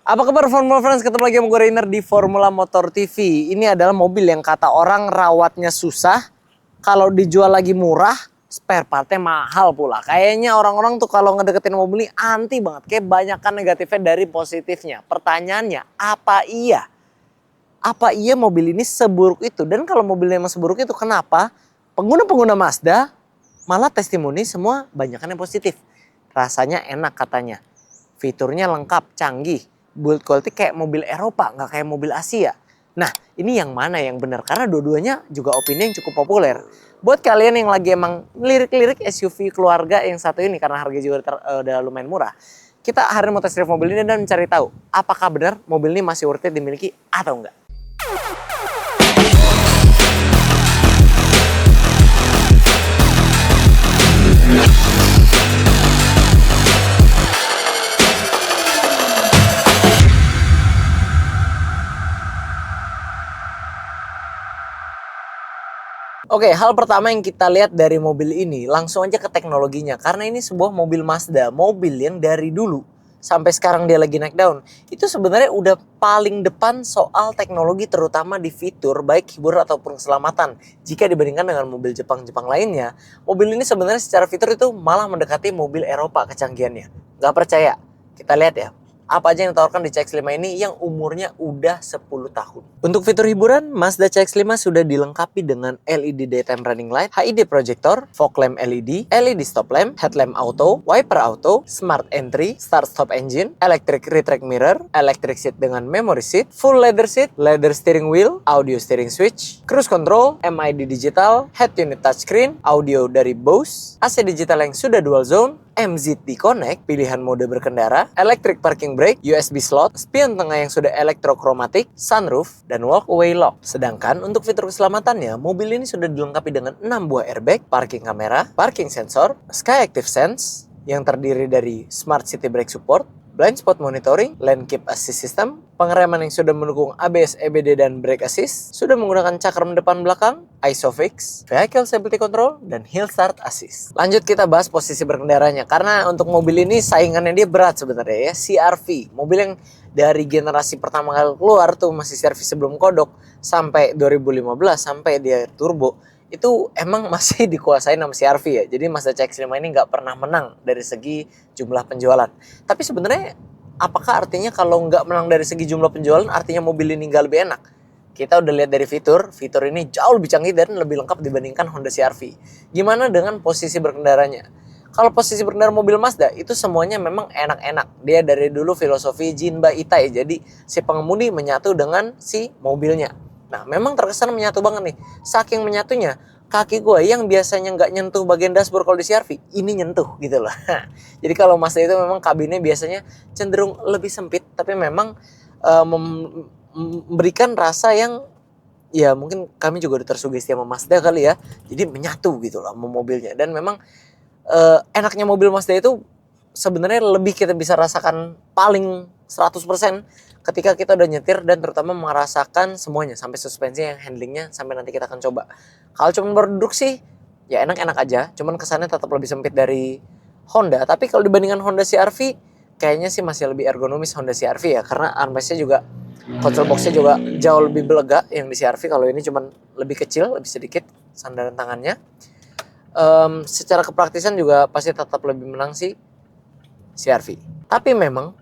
Apa kabar Formula Friends? Ketemu lagi sama gue Rainer di Formula Motor TV. Ini adalah mobil yang kata orang rawatnya susah. Kalau dijual lagi murah, spare partnya mahal pula. Kayaknya orang-orang tuh kalau ngedeketin mobil ini anti banget. Kayak banyakan negatifnya dari positifnya. Pertanyaannya, apa iya? Apa iya mobil ini seburuk itu? Dan kalau mobilnya emang seburuk itu, kenapa pengguna-pengguna Mazda malah testimoni semua banyakan yang positif? Rasanya enak katanya. Fiturnya lengkap, canggih. Build quality kayak mobil Eropa, nggak kayak mobil Asia. Nah, ini yang mana yang benar? Karena dua-duanya juga opini yang cukup populer. Buat kalian yang lagi emang lirik-lirik SUV keluarga yang satu ini, karena harga juga udah lumayan murah, kita hari ini mau test drive mobil ini dan mencari tahu apakah benar mobil ini masih worth it dimiliki atau enggak. Oke, hal pertama yang kita lihat dari mobil ini, langsung aja ke teknologinya. Karena ini sebuah mobil Mazda, mobil yang dari dulu sampai sekarang dia lagi naik daun. Itu sebenarnya udah paling depan soal teknologi, terutama di fitur, baik hiburan ataupun keselamatan. Jika dibandingkan dengan mobil Jepang-Jepang lainnya, mobil ini sebenarnya secara fitur itu malah mendekati mobil Eropa kecanggihannya. Gak percaya? Kita lihat ya. Apa aja yang ditawarkan di CX-5 ini yang umurnya udah 10 tahun. Untuk fitur hiburan, Mazda CX-5 sudah dilengkapi dengan LED Daytime Running Light, HID Projector, Fog Lamp LED, LED Stop Lamp, Headlamp Auto, Wiper Auto, Smart Entry, Start Stop Engine, Electric Retract Mirror, Electric Seat dengan Memory Seat, Full Leather Seat, Leather Steering Wheel, Audio Steering Switch, Cruise Control, MID Digital, Head Unit Touchscreen, Audio dari Bose, AC Digital yang sudah Dual Zone, MZD Connect, pilihan mode berkendara, electric parking brake, USB slot, spion tengah yang sudah elektrokromatik, sunroof, dan walkway lock. Sedangkan untuk fitur keselamatannya, mobil ini sudah dilengkapi dengan 6 buah airbag, parking kamera, parking sensor, Sky Active Sense, yang terdiri dari Smart City Brake Support, blind spot monitoring, lane keep assist system, pengereman yang sudah mendukung ABS, EBD, dan brake assist, sudah menggunakan cakram depan belakang, ISOFIX, vehicle stability control, dan hill start assist. Lanjut kita bahas posisi berkendaranya, karena untuk mobil ini saingannya dia berat sebenarnya ya, CR-V, mobil yang dari generasi pertama kali keluar tuh masih CR-V sebelum kodok, sampai 2015, sampai dia turbo, itu emang masih dikuasain sama CR-V ya. Jadi Mazda CX-5 ini nggak pernah menang dari segi jumlah penjualan. Tapi sebenarnya apakah artinya kalau nggak menang dari segi jumlah penjualan artinya mobil ini nggak lebih enak? Kita udah lihat dari fitur ini jauh lebih canggih dan lebih lengkap dibandingkan Honda CR-V. Gimana dengan posisi berkendaranya? Kalau posisi berkendara mobil Mazda itu semuanya memang enak-enak. Dia dari dulu filosofi Jinba Itai. Jadi si pengemudi menyatu dengan si mobilnya. Nah, memang terkesan menyatu banget nih. Saking menyatunya, kaki gue yang biasanya nggak nyentuh bagian dashboard kalau di CR-V, ini nyentuh gitu loh. Jadi kalau Mazda itu memang kabinnya biasanya cenderung lebih sempit, tapi memang memberikan rasa yang ya mungkin kami juga udah tersugesti sama Mazda kali ya. Jadi menyatu gitu loh sama mobilnya. Dan memang enaknya mobil Mazda itu sebenarnya lebih kita bisa rasakan paling 100% ketika kita udah nyetir dan terutama merasakan semuanya sampai suspensi yang handlingnya sampai nanti kita akan coba. Kalau cuma berduduk sih ya enak-enak aja, cuman kesannya tetap lebih sempit dari Honda. Tapi kalau dibandingkan Honda CR-V kayaknya sih masih lebih ergonomis Honda CR-V ya, karena armrestnya juga, console boxnya juga jauh lebih belega yang di CR-V. Kalau ini cuman lebih kecil, lebih sedikit sandaran tangannya. Secara kepraktisan juga pasti tetap lebih menang sih CR-V. Tapi memang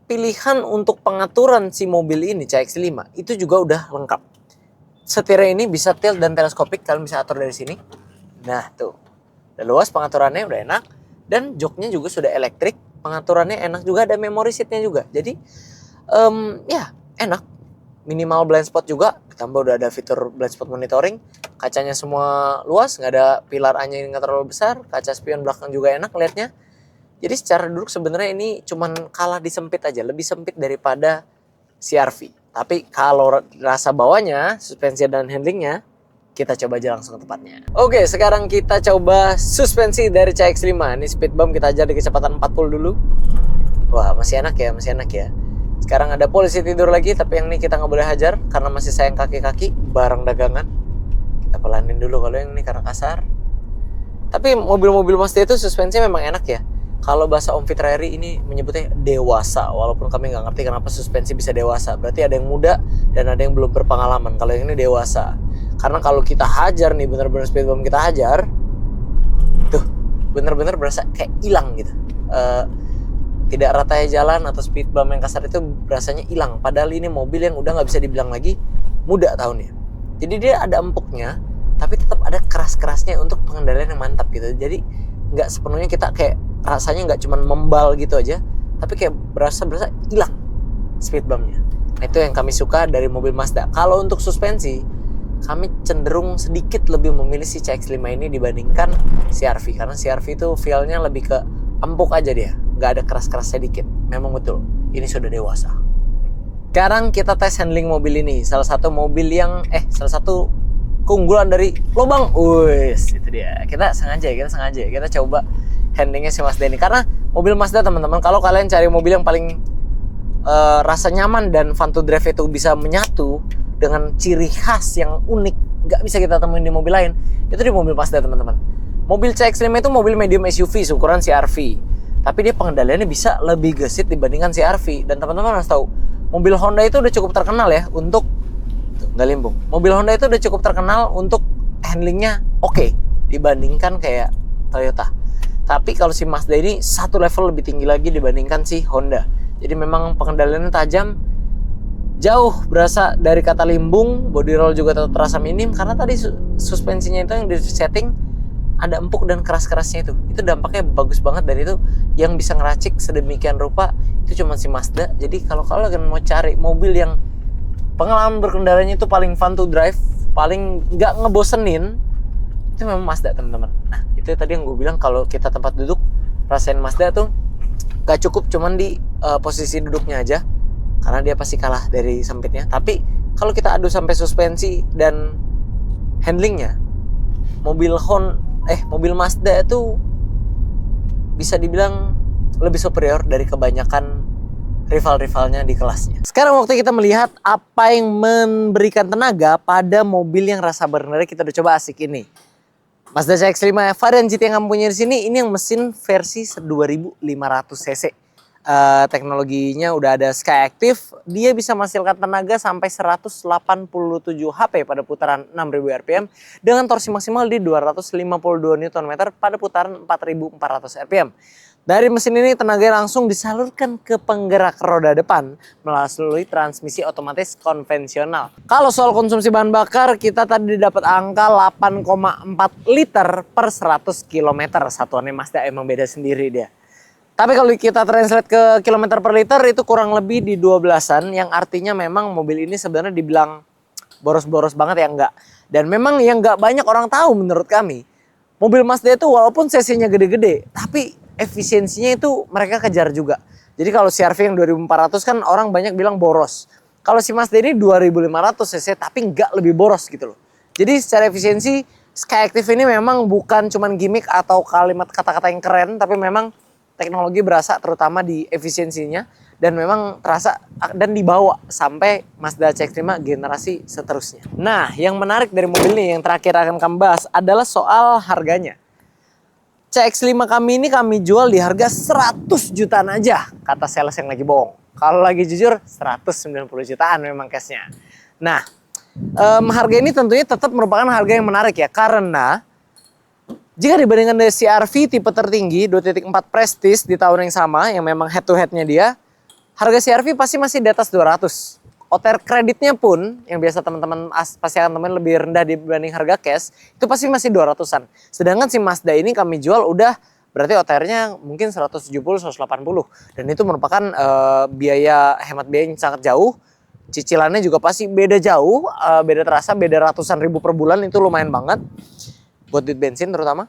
pilihan untuk pengaturan si mobil ini CX-5 itu juga udah lengkap. Setirnya ini bisa tilt dan teleskopik, kalian bisa atur dari sini. Nah tuh, udah luas, pengaturannya udah enak. Dan joknya juga sudah elektrik, pengaturannya enak juga, ada memory seatnya juga. Jadi ya enak. Minimal blind spot juga, ditambah udah ada fitur blind spot monitoring. Kacanya semua luas, nggak ada pilar A-nya yang nggak terlalu besar. Kaca spion belakang juga enak liatnya. Jadi secara duduk sebenarnya ini cuman kalah di sempit aja, lebih sempit daripada CR-V. Tapi kalau rasa bawahnya, suspensi dan handlingnya, kita coba aja langsung ke tempatnya. Oke, sekarang kita coba suspensi dari CX-5. Ini speed bump kita ajar di kecepatan 40 dulu. Wah, masih enak ya, masih enak ya. Sekarang ada polisi tidur lagi, tapi yang ini kita nggak boleh hajar karena masih sayang kaki-kaki, barang dagangan. Kita pelanin dulu kalau yang ini karena kasar. Tapi mobil-mobil Mazda itu suspensinya memang enak ya. Kalau bahasa Om Fitrari ini menyebutnya dewasa, walaupun kami nggak ngerti kenapa suspensi bisa dewasa. Berarti ada yang muda dan ada yang belum berpengalaman. Kalau yang ini dewasa. Karena kalau kita hajar nih, bener-bener speed bump kita hajar, tuh bener-bener berasa kayak hilang gitu. Tidak ratanya jalan atau speed bump yang kasar itu rasanya hilang. Padahal ini mobil yang udah nggak bisa dibilang lagi muda tahunnya. Jadi dia ada empuknya, tapi tetap ada keras-kerasnya untuk pengendalian yang mantap gitu. Jadi nggak sepenuhnya kita kayak rasanya nggak cuma membal gitu aja, tapi kayak berasa hilang speed bumpnya. Nah, itu yang kami suka dari mobil Mazda. Kalau untuk suspensi, kami cenderung sedikit lebih memilih si CX-5 ini dibandingkan CR-V, karena CR-V itu feel-nya lebih ke empuk aja dia, nggak ada keras-keras sedikit. Memang betul, ini sudah dewasa. Sekarang kita tes handling mobil ini. Salah satu keunggulan dari Lobang. Wih, itu dia. Kita sengaja kita coba handlingnya si Mazda ini. Karena mobil Mazda teman-teman, kalau kalian cari mobil yang paling rasa nyaman dan fun to drive itu bisa menyatu dengan ciri khas yang unik, nggak bisa kita temuin di mobil lain, itu di mobil Mazda teman-teman. Mobil CX-5 itu mobil medium SUV ukuran CR-V, tapi dia pengendaliannya bisa lebih gesit dibandingkan CR-V. Dan teman-teman harus tahu, mobil Honda itu udah cukup terkenal ya untuk nggak limbung. Mobil Honda itu udah cukup terkenal untuk handlingnya oke dibandingkan kayak Toyota. Tapi kalau si Mazda ini satu level lebih tinggi lagi dibandingkan si Honda. Jadi memang pengendaliannya tajam, jauh berasa dari kata limbung. Body roll juga tetap terasa minim karena tadi suspensinya itu yang disetting ada empuk dan keras-kerasnya itu dampaknya bagus banget. Dan itu yang bisa ngeracik sedemikian rupa itu cuma si Mazda. Jadi kalau kalian mau cari mobil yang pengalaman berkendaranya itu paling fun to drive, paling nggak ngebosenin, itu memang Mazda teman-teman. Nah itu tadi yang gue bilang, kalau kita tempat duduk rasain Mazda tuh gak cukup cuman di posisi duduknya aja, karena dia pasti kalah dari sempitnya. Tapi kalau kita adu sampai suspensi dan handlingnya, mobil Mazda itu bisa dibilang lebih superior dari kebanyakan rival-rivalnya di kelasnya. Sekarang waktu kita melihat apa yang memberikan tenaga pada mobil yang rasa berkendara, kita udah coba asik ini. Mazda CX-5 varian GT yang kami punya di sini, ini yang mesin versi 2500 cc. Teknologinya udah ada Skyactiv, dia bisa menghasilkan tenaga sampai 187 HP pada putaran 6000 rpm dengan torsi maksimal di 252 Nm pada putaran 4400 rpm. Dari mesin ini tenaga langsung disalurkan ke penggerak roda depan melalui transmisi otomatis konvensional. Kalau soal konsumsi bahan bakar, kita tadi dapat angka 8,4 liter per 100 km. Satuannya Mazda emang beda sendiri dia. Tapi kalau kita translate ke kilometer per liter itu kurang lebih di 12-an, yang artinya memang mobil ini sebenarnya dibilang boros-boros banget ya enggak. Dan memang yang enggak banyak orang tahu menurut kami, mobil Mazda itu walaupun cc-nya gede-gede, tapi efisiensinya itu mereka kejar juga. Jadi kalau CR-V yang 2400 kan orang banyak bilang boros. Kalau si Mazda ini 2500 cc tapi nggak lebih boros gitu loh. Jadi secara efisiensi Skyactiv ini memang bukan cuman gimmick atau kalimat kata-kata yang keren, tapi memang teknologi berasa terutama di efisiensinya, dan memang terasa dan dibawa sampai Mazda CX-5 generasi seterusnya. Nah, yang menarik dari mobil ini yang terakhir akan kami bahas adalah soal harganya. CX-5 kami ini kami jual di harga 100 jutaan aja, kata sales yang lagi bohong. Kalau lagi jujur 190 jutaan memang cashnya. Nah, harga ini tentunya tetap merupakan harga yang menarik ya, karena jika dibandingkan dengan CR-V tipe tertinggi 2.4 Prestige di tahun yang sama, yang memang head to headnya dia, harga CR-V pasti masih di atas 200. OTR kreditnya pun, yang biasa teman-teman pasti akan temuin lebih rendah dibanding harga cash, itu pasti masih 200-an. Sedangkan si Mazda ini kami jual udah berarti OTR-nya mungkin 170, 180. Dan itu merupakan biaya yang sangat jauh. Cicilannya juga pasti beda jauh, beda terasa, beda ratusan ribu per bulan, itu lumayan banget. Buat duit bensin terutama.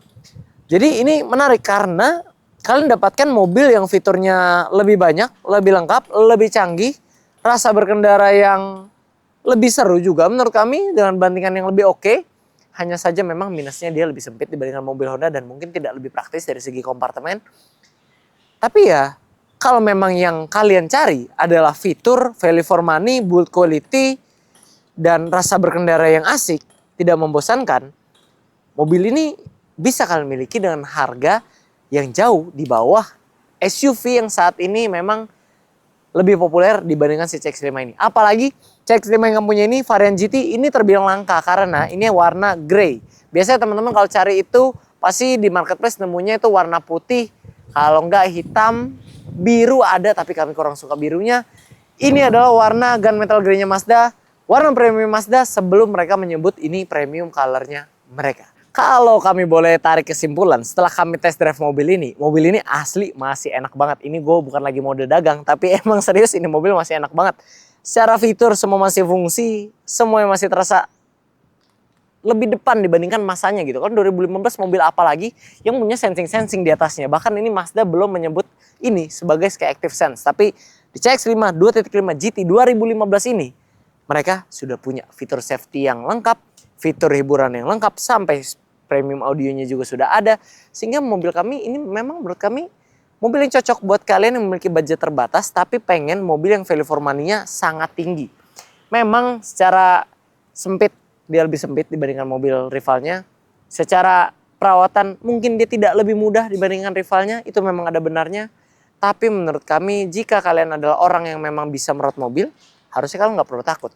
Jadi ini menarik karena kalian dapatkan mobil yang fiturnya lebih banyak, lebih lengkap, lebih canggih, rasa berkendara yang lebih seru juga menurut kami dengan bandingan yang lebih oke. Hanya saja memang minusnya dia lebih sempit dibandingkan mobil Honda dan mungkin tidak lebih praktis dari segi kompartemen. Tapi ya kalau memang yang kalian cari adalah fitur, value for money, build quality, dan rasa berkendara yang asik, tidak membosankan, mobil ini bisa kalian miliki dengan harga yang jauh di bawah SUV yang saat ini memang lebih populer dibandingkan si CX-5 ini. Apalagi CX-5 yang kamu punya ini varian GT ini terbilang langka karena ini warna grey. Biasanya teman-teman kalau cari itu pasti di marketplace nemunya itu warna putih, kalau enggak hitam, biru ada tapi kami kurang suka birunya. Ini adalah warna gunmetal grey-nya Mazda, warna premium Mazda sebelum mereka menyebut ini premium color-nya mereka. Kalau kami boleh tarik kesimpulan setelah kami test drive mobil ini asli masih enak banget. Ini gue bukan lagi mode dagang, tapi emang serius ini mobil masih enak banget. Secara fitur semua masih fungsi, semuanya masih terasa lebih depan dibandingkan masanya gitu kan. 2015 mobil apa lagi yang punya sensing-sensing di atasnya. Bahkan ini Mazda belum menyebut ini sebagai Sky Active Sense. Tapi di CX-5 2.5 GT 2015 ini mereka sudah punya fitur safety yang lengkap, fitur hiburan yang lengkap, sampai premium audionya juga sudah ada. Sehingga mobil kami ini memang menurut kami mobil yang cocok buat kalian yang memiliki budget terbatas tapi pengen mobil yang value for money-nya sangat tinggi. Memang secara sempit, dia lebih sempit dibandingkan mobil rivalnya. Secara perawatan mungkin dia tidak lebih mudah dibandingkan rivalnya, itu memang ada benarnya. Tapi menurut kami jika kalian adalah orang yang memang bisa merawat mobil, harusnya kalian nggak perlu takut.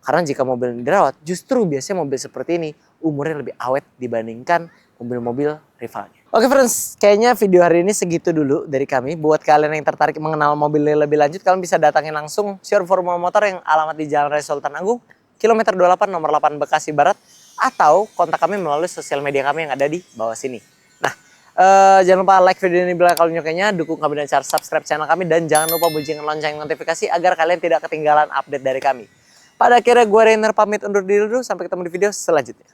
Karena jika mobil ini dirawat, justru biasanya mobil seperti ini umurnya lebih awet dibandingkan mobil-mobil rivalnya. Oke friends, kayaknya video hari ini segitu dulu dari kami. Buat kalian yang tertarik mengenal mobil ini lebih lanjut, kalian bisa datangin langsung Showroom Formula Motor yang alamat di Jalan Raya Sultan Agung, kilometer 28 nomor 8 Bekasi Barat. Atau kontak kami melalui sosial media kami yang ada di bawah sini. Nah, jangan lupa like video ini bila kalian menyukainya, dukung kami dengan cara subscribe channel kami, dan jangan lupa bunyikan lonceng notifikasi agar kalian tidak ketinggalan update dari kami. Pada akhirnya gue Rainer pamit undur diri dulu, sampai ketemu di video selanjutnya.